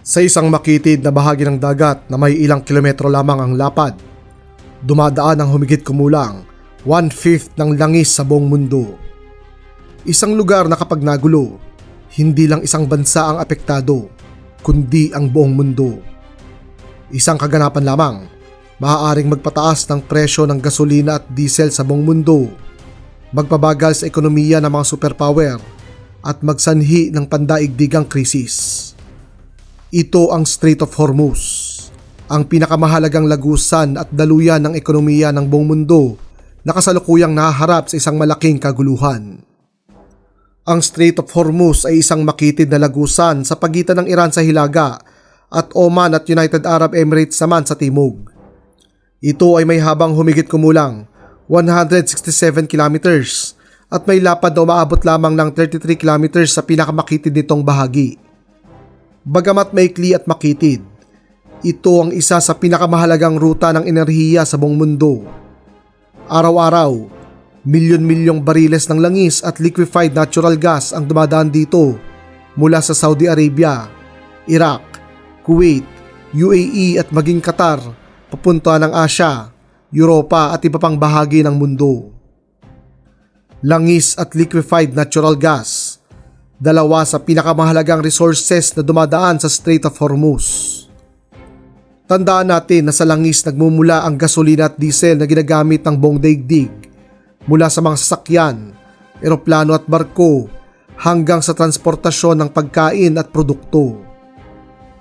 Sa isang makitid na bahagi ng dagat na may ilang kilometro lamang ang lapad, dumadaan ang humigit kumulang 1/5 ng langis sa buong mundo. Isang lugar na kapag nagulo, hindi lang isang bansa ang apektado, kundi ang buong mundo. Isang kaganapan lamang, maaaring magpataas ng presyo ng gasolina at diesel sa buong mundo, magpabagal sa ekonomiya ng mga superpower, at magsanhi ng pandaigdigang krisis. Ito ang Strait of Hormuz, ang pinakamahalagang lagusan at daluyan ng ekonomiya ng buong mundo na kasalukuyang nahaharap sa isang malaking kaguluhan. Ang Strait of Hormuz ay isang makitid na lagusan sa pagitan ng Iran sa hilaga at Oman at United Arab Emirates naman sa timog. Ito ay may habang humigit kumulang 167 kilometers at may lapad na umaabot lamang ng 33 kilometers sa pinakamakitid nitong bahagi. Bagamat maikli at makitid, ito ang isa sa pinakamahalagang ruta ng enerhiya sa buong mundo. Araw-araw, milyon-milyong bariles ng langis at liquefied natural gas ang dumadaan dito mula sa Saudi Arabia, Iraq, Kuwait, UAE at maging Qatar papunta ng Asya, Europa at iba pang bahagi ng mundo. Langis at liquefied natural gas, dalawa sa pinakamahalagang resources na dumadaan sa Strait of Hormuz. Tandaan natin na sa langis nagmumula ang gasolina at diesel na ginagamit ng buong daigdig, mula sa mga sasakyan, eroplano at barko hanggang sa transportasyon ng pagkain at produkto.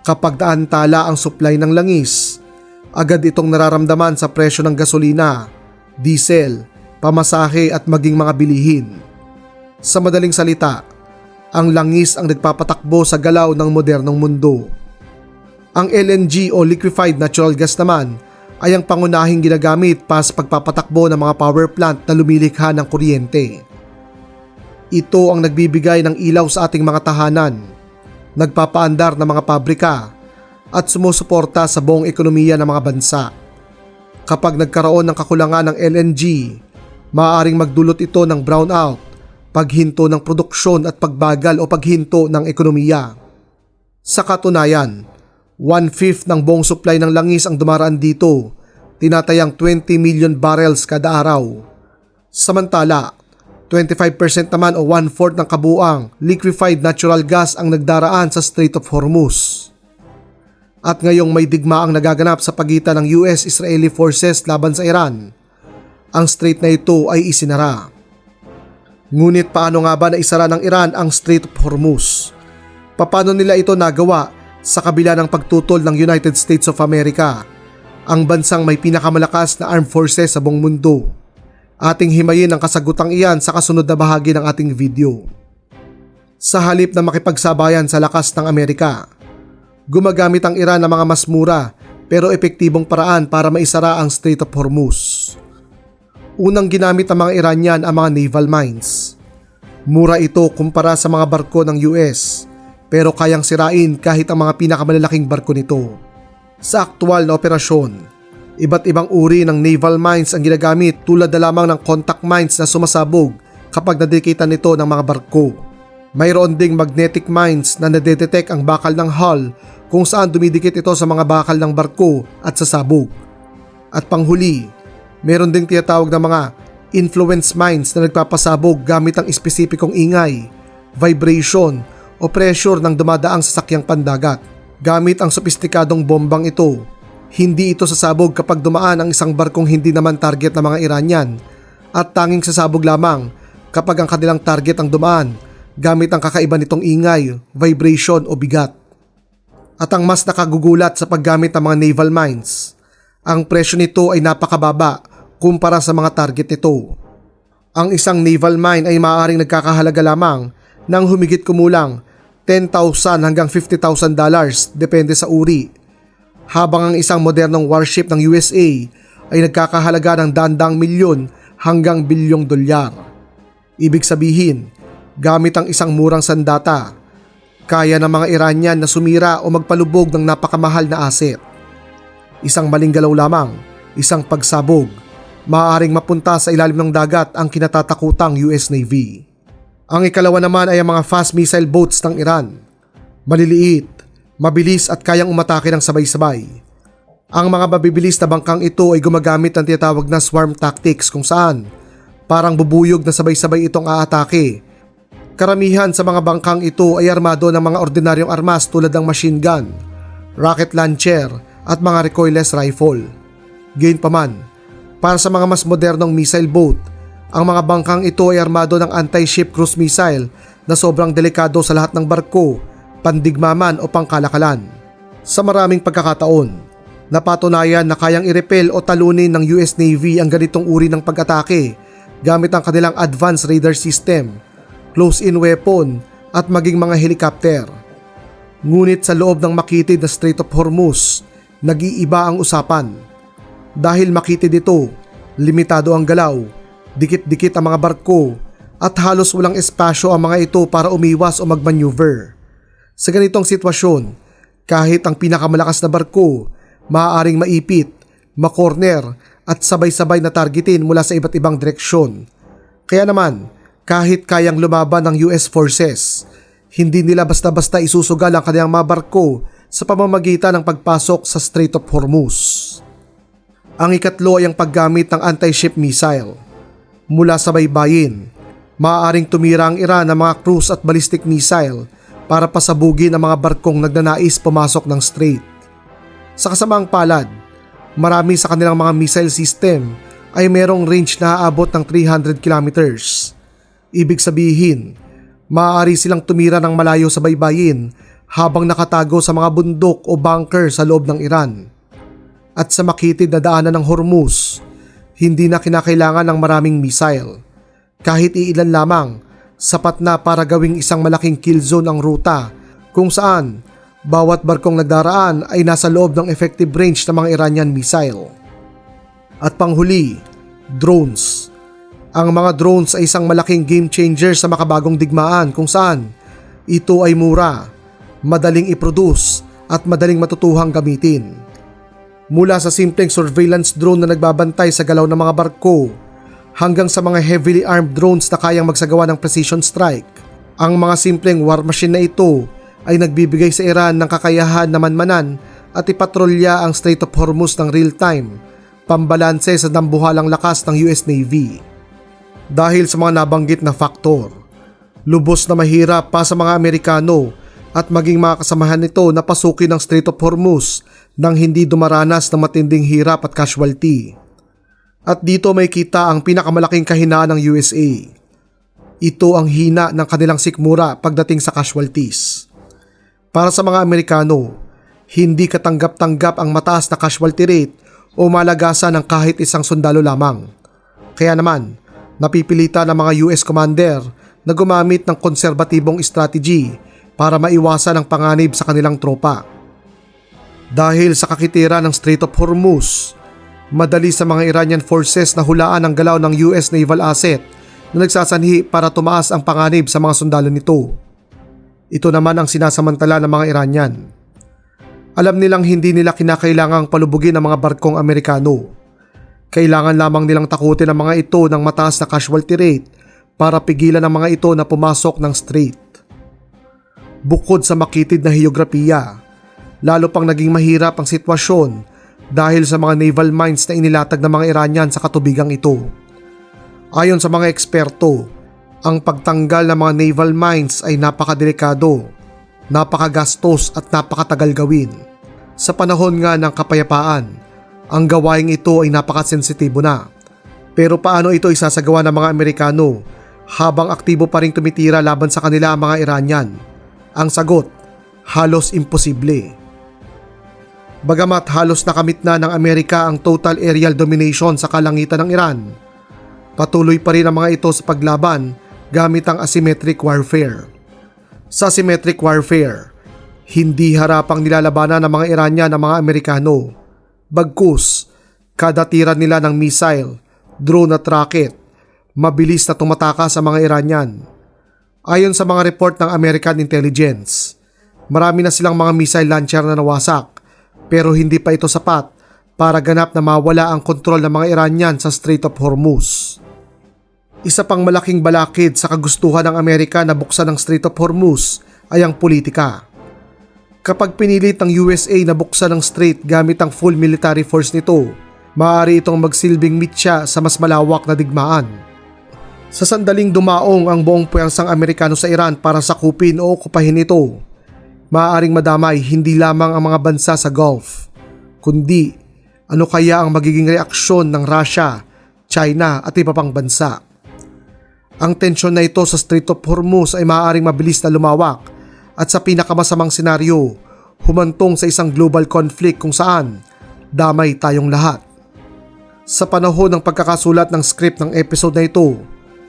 Kapag naantala ang supply ng langis, agad itong nararamdaman sa presyo ng gasolina, diesel, pamasahe at maging mga bilihin. Sa madaling salita, ang langis ang nagpapatakbo sa galaw ng modernong mundo. Ang LNG o liquefied natural gas naman ay ang pangunahing ginagamit para sa pagpapatakbo ng mga power plant na lumilikha ng kuryente. Ito ang nagbibigay ng ilaw sa ating mga tahanan, nagpapaandar ng mga pabrika, at sumusuporta sa buong ekonomiya ng mga bansa. Kapag nagkaroon ng kakulangan ng LNG, maaaring magdulot ito ng brownout, paghinto ng produksyon at pagbagal o paghinto ng ekonomiya. Sa katunayan, 1/5 ng buong supply ng langis ang dumaraan dito, tinatayang 20 million barrels kada araw. Samantala, 25% naman o 1/4 ng kabuuang liquefied natural gas ang nagdaraan sa Strait of Hormuz. At ngayong may digmaang nagaganap sa pagitan ng US-Israeli forces laban sa Iran, ang strait na ito ay isinara. Ngunit paano nga ba naisara ng Iran ang Strait of Hormuz? Paano nila ito nagawa sa kabila ng pagtutol ng United States of America, ang bansang may pinakamalakas na armed forces sa buong mundo? Ating himayin ang kasagutang iyan sa kasunod na bahagi ng ating video. Sa halip na makipagsabayan sa lakas ng Amerika, gumagamit ang Iran ng mga mas mura pero epektibong paraan para maisara ang Strait of Hormuz. Unang ginamit ng mga Iranian ang mga naval mines. Mura ito kumpara sa mga barko ng US, pero kayang sirain kahit ang mga pinakamalalaking barko nito. Sa aktual na operasyon, iba't ibang uri ng naval mines ang ginagamit tulad na lamang ng contact mines na sumasabog kapag nadikitan nito ng mga barko. Mayroon ding magnetic mines na nadedetect ang bakal ng hull kung saan dumidikit ito sa mga bakal ng barko at sasabog. At panghuli, meron ding tinatawag na mga influence mines na nagpapasabog gamit ang espesipikong ingay, vibration o pressure ng dumadaang sasakyang pandagat. Gamit ang sopistikadong bombang ito, hindi ito sasabog kapag dumaan ang isang barkong hindi naman target ng mga Iranian at tanging sasabog lamang kapag ang kanilang target ang dumaan gamit ang kakaiba nitong ingay, vibration o bigat. At ang mas nakagugulat sa paggamit ng mga naval mines, ang presyo nito ay napakababa kumpara sa mga target nito. Ang isang naval mine ay maaaring nagkakahalaga lamang ng humigit kumulang $10,000 hanggang $50,000 depende sa uri, habang ang isang modernong warship ng USA ay nagkakahalaga ng dandang milyon hanggang bilyong dolyar. Ibig sabihin, gamit ang isang murang sandata, kaya ng mga Iranian na sumira o magpalubog ng napakamahal na asset. Isang maling galaw lamang, isang pagsabog, maaaring mapunta sa ilalim ng dagat ang kinatatakutang US Navy. Ang ikalawa naman ay ang mga fast missile boats ng Iran. Maliliit, mabilis at kayang umatake ng sabay-sabay. Ang mga mabibilis na bangkang ito ay gumagamit ng tinatawag na swarm tactics kung saan parang bubuyog na sabay-sabay itong aatake. Karamihan sa mga bangkang ito ay armado ng mga ordinaryong armas tulad ng machine gun, rocket launcher at mga recoilless rifle. Gayunpaman, para sa mga mas modernong missile boat, ang mga bangkang ito ay armado ng anti-ship cruise missile na sobrang delikado sa lahat ng barko, pandigmaman o pangkalakalan. Sa maraming pagkakataon, napatunayan na kayang i-repel o talunin ng US Navy ang ganitong uri ng pag-atake gamit ang kanilang advanced radar system, close-in weapon at maging mga helicopter. Ngunit sa loob ng makitid na Strait of Hormuz, nag-iiba ang usapan. Dahil makitid ito, limitado ang galaw, dikit-dikit ang mga barko at halos walang espasyo ang mga ito para umiwas o magmaneuver. Sa ganitong sitwasyon, kahit ang pinakamalakas na barko, maaaring maipit, makorner at sabay-sabay na targetin mula sa iba't ibang direksyon. Kaya naman, kahit kayang lumaban ng US forces, hindi nila basta-basta isusugal ang kanilang mga barko sa pamamagitan ng pagpasok sa Strait of Hormuz. Ang ikatlo ay ang paggamit ng anti-ship missile. Mula sa baybayin, maaaring tumira ang Iran ng mga cruise at ballistic missile para pasabugin ang mga barkong nagnanais pumasok ng strait. Sa kasamaang palad, marami sa kanilang mga missile system ay merong range na aabot ng 300 kilometers. Ibig sabihin, maaari silang tumira ng malayo sa baybayin habang nakatago sa mga bundok o bunker sa loob ng Iran. At sa makitid na daanan ng Hormuz, hindi na kinakailangan ng maraming missile. Kahit iilan lamang, sapat na para gawing isang malaking kill zone ang ruta kung saan bawat barkong nagdaraan ay nasa loob ng effective range ng mga Iranian missile. At panghuli, drones. Ang mga drones ay isang malaking game changer sa makabagong digmaan kung saan ito ay mura, madaling i-produce at madaling matutuhang gamitin. Mula sa simpleng surveillance drone na nagbabantay sa galaw ng mga barko hanggang sa mga heavily armed drones na kayang magsagawa ng precision strike, ang mga simpleng war machine na ito ay nagbibigay sa Iran ng kakayahan na manmanan at ipatrolya ang Strait of Hormuz ng real-time, pambalanse sa dambuhalang lakas ng US Navy. Dahil sa mga nabanggit na faktor, lubos na mahirap pa sa mga Amerikano at maging mga kasamahan nito na pasukin ng Strait of Hormuz nang hindi dumaranas ng matinding hirap at casualty. At dito may kita ang pinakamalaking kahinaan ng USA. Ito ang hina ng kanilang sikmura pagdating sa casualties. Para sa mga Amerikano, hindi katanggap-tanggap ang mataas na casualty rate o malagasan ng kahit isang sundalo lamang. Kaya naman, napipilitan ng mga US commander na gumamit ng konserbatibong strategy para maiwasan ang panganib sa kanilang tropa. Dahil sa kakitira ng Strait of Hormuz, madali sa mga Iranian forces na hulaan ang galaw ng US naval asset na nagsasanhi para tumaas ang panganib sa mga sundalo nito. Ito naman ang sinasamantala ng mga Iranian. Alam nilang hindi nila kinakailangang palubugin ang mga barkong Amerikano. Kailangan lamang nilang takutin ang mga ito ng mataas na casualty rate para pigilan ang mga ito na pumasok ng strait. Bukod sa makitid na heograpiya, lalo pang naging mahirap ang sitwasyon dahil sa mga naval mines na inilatag ng mga Iranian sa katubigang ito. Ayon sa mga eksperto, ang pagtanggal ng mga naval mines ay napakadelikado, napakagastos at napakatagal gawin. Sa panahon nga ng kapayapaan, ang gawaing ito ay napakasensitibo na. Pero paano ito isasagawa ng mga Amerikano habang aktibo pa ring tumitira laban sa kanila ang mga Iranian? Ang sagot, halos imposible. Bagamat halos nakamit na ng Amerika ang total aerial domination sa kalangitan ng Iran, patuloy pa rin ang mga ito sa paglaban gamit ang asymmetric warfare. Sa asymmetric warfare, hindi harapang nilalabanan ng mga Iranian ng mga Amerikano. Bagkus, kada tira nila ng missile, drone at rocket, mabilis na tumatakas sa mga Iranian. Ayon sa mga report ng American Intelligence, marami na silang mga missile launcher na nawasak, pero hindi pa ito sapat para ganap na mawala ang kontrol ng mga Iranian sa Strait of Hormuz. Isa pang malaking balakid sa kagustuhan ng Amerika na buksan ang Strait of Hormuz ay ang politika. Kapag pinilit ng USA na buksan ang strait gamit ang full military force nito, maaari itong magsilbing mitya sa mas malawak na digmaan. Sa sandaling dumaong ang buong puwersang Amerikano sa Iran para sakupin o okupahin ito, maaaring madamay hindi lamang ang mga bansa sa Gulf, kundi ano kaya ang magiging reaksyon ng Russia, China at iba pang bansa. Ang tensyon na ito sa Strait of Hormuz ay maaaring mabilis na lumawak at sa pinakamasamang senaryo, humantong sa isang global conflict kung saan damay tayong lahat. Sa panahon ng pagkakasulat ng script ng episode na ito,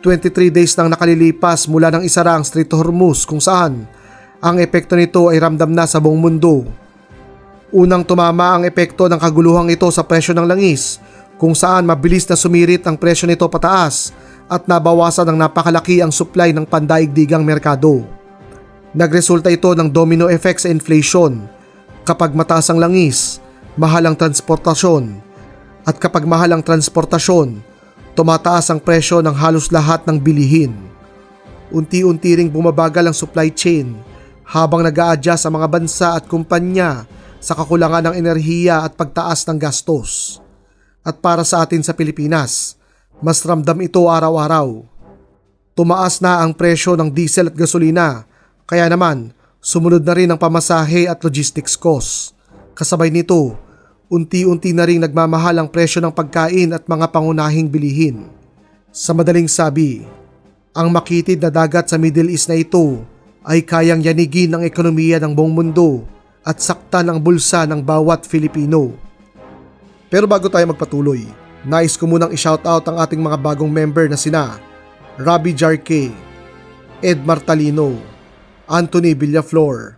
23 days nang nakalilipas mula nang isara ang Strait of Hormuz kung saan ang epekto nito ay ramdam na sa buong mundo. Unang tumama ang epekto ng kaguluhang ito sa presyo ng langis kung saan mabilis na sumirit ang presyo nito pataas at nabawasan ng napakalaki ang supply ng pandaigdigang merkado. Nagresulta ito ng domino effect sa inflation. Kapag mataas ang langis, mahal ang transportasyon. At kapag mahal ang transportasyon, tumataas ang presyo ng halos lahat ng bilihin. Unti-unti ring bumabagal ang supply chain habang nag-a-adjust ang mga bansa at kumpanya sa kakulangan ng enerhiya at pagtaas ng gastos. At para sa atin sa Pilipinas, mas ramdam ito araw-araw. Tumaas na ang presyo ng diesel at gasolina, kaya naman sumunod na rin ang pamasahe at logistics cost. Kasabay nito, unti-unti na rin nagmamahal ang presyo ng pagkain at mga pangunahing bilihin. Sa madaling sabi, ang makitid na dagat sa Middle East na ito ay kayang yanigin ang ekonomiya ng buong mundo at saktan ang bulsa ng bawat Filipino. Pero bago tayo magpatuloy, nais ko munang i-shoutout ang ating mga bagong member na sina Robbie Jarque, Ed Martalino, Anthony Villaflor,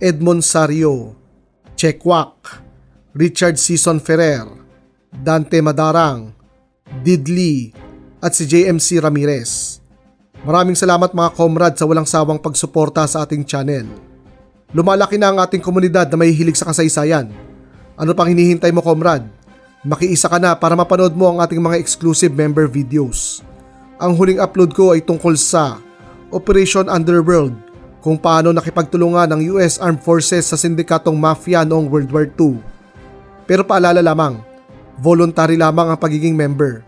Edmond Sario, Chekwak, Richard Season Ferrer, Dante Madarang, Didley at si JMC Ramirez. Maraming salamat mga comrade sa walang sawang pagsuporta sa ating channel. Lumalaki na ang ating komunidad na may hilig sa kasaysayan. Ano pang hinihintay mo comrade? Makiisa ka na para mapanood mo ang ating mga exclusive member videos. Ang huling upload ko ay tungkol sa Operation Underworld, kung paano nakipagtulungan ng US Armed Forces sa sindikatong mafia noong World War II. Pero paalala lamang, voluntary lamang ang pagiging member.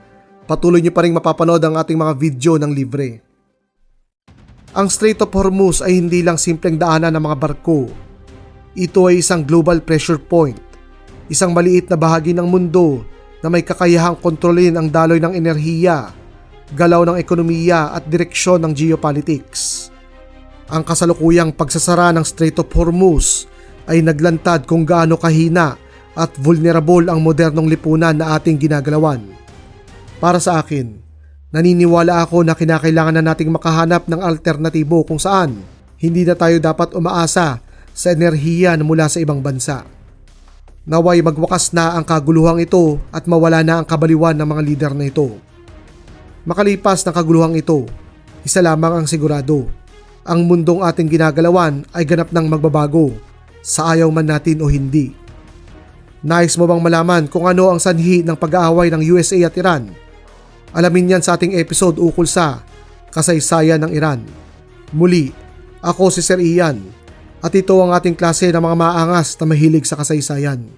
Patuloy nyo pa rin mapapanood ang ating mga video ng libre. Ang Strait of Hormuz ay hindi lang simpleng daanan ng mga barko. Ito ay isang global pressure point, isang maliit na bahagi ng mundo na may kakayahang kontrolin ang daloy ng enerhiya, galaw ng ekonomiya at direksyon ng geopolitics. Ang kasalukuyang pagsasara ng Strait of Hormuz ay naglantad kung gaano kahina at vulnerable ang modernong lipunan na ating ginagalawan. Para sa akin, naniniwala ako na kinakailangan na nating makahanap ng alternatibo kung saan hindi na tayo dapat umaasa sa enerhiya na mula sa ibang bansa. Naway magwakas na ang kaguluhang ito at mawala na ang kabaliwan ng mga lider na ito. Makalipas ng kaguluhang ito, isa lamang ang sigurado. Ang mundong ating ginagalawan ay ganap ng magbabago, sa ayaw man natin o hindi. Nais mo bang malaman kung ano ang sanhi ng pag-aaway ng USA at Iran? Alamin yan sa ating episode ukol sa kasaysayan ng Iran. Muli, ako si Sir Ian at ito ang ating klase ng mga maangas na mahilig sa kasaysayan.